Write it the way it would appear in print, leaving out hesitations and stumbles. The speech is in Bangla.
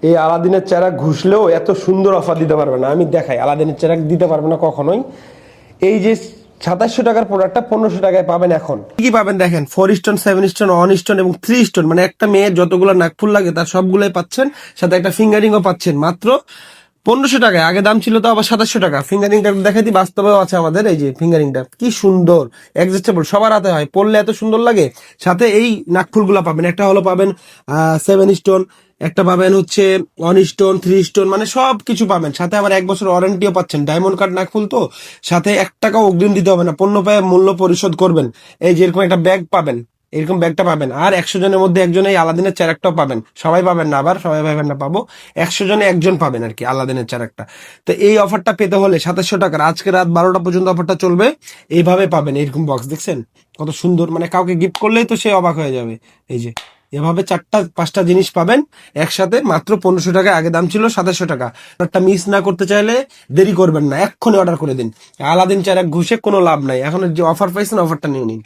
এই আলাদিনের চেরাক ঘুষলেও এত সুন্দর অফার দিতে পারবে না। আমি দেখাই, আলাদিনের চেরাক দিতে পারবে না কখনোই। এই যে 2700 টাকার প্রোডাক্টটা 1500 টাকায় পাবেন। এখন কি পাবেন দেখেন, 4 স্টোন, 7 স্টোন, 1 স্টোন এবং 3 স্টোন, মানে একটা মেয়ের যতগুলো নাকফুল লাগে তার সবগুলোই পাচ্ছেন, সাথে একটা ফিঙ্গারিংও পাচ্ছেন মাত্র 1500 টাকায়। আগে দাম ছিল তো আবার 2700 টাকা। ফিঙ্গারিংটা দেখাই দিই, বাস্তবেও আছে আমাদের। এই যে ফিঙ্গারিংটা কি সুন্দর, অ্যাডজাস্টেবল, সবার হাতে হয়, পরলে এত সুন্দর লাগে। সাথে এই নাকফুলগুলো পাবেন, একটা হলো পাবেন 7 স্টোন, একটা পাবেন হচ্ছে 1 স্টোন, 3 স্টোন, মানে সব কিছু পাবেন। সাথে আবার 1 বছর ওয়ারেন্টিও পাচ্ছেন। ডায়মন্ড কাট নাকফুল তো, সাথে 1 টাকাও অগ্রিম দিতে হবে না, পণ্য পেয়ে মূল্য পরিশোধ করবেন। এই যে এরকম একটা ব্যাগ পাবেন, এরকম ব্যাগটা পাবেন। আর 100 জনের মধ্যে একজন এই আলাদিনের চেরাকটাও পাবেন। সবাই পাবেন না, আবার সবাই পাবেন না, পাবো 100 জনে একজন পাবেন আর কি আলাদিনের চেরাকটা। তো এই অফারটা পেতে হলে 2700 টাকার, আজকে রাত 12টা পর্যন্ত অফারটা চলবে। এইভাবে পাবেন এরকম বক্স, দেখছেন কত সুন্দর, মানে কাউকে গিফট করলেই তো সে অবাক হয়ে যাবে। এই যে এভাবে 4টা 5টা জিনিস পাবেন একসাথে মাত্র 1500 টাকা। আগে দাম ছিল 2700 টাকা। একটা মিস না করতে চাইলে দেরি করবেন না, এক্ষুনি অর্ডার করে দিন। আলাদিন চেরাক ঘুষে কোনো লাভ নাই, এখন যে অফার পাইছেন অফারটা নিয়ে নিন।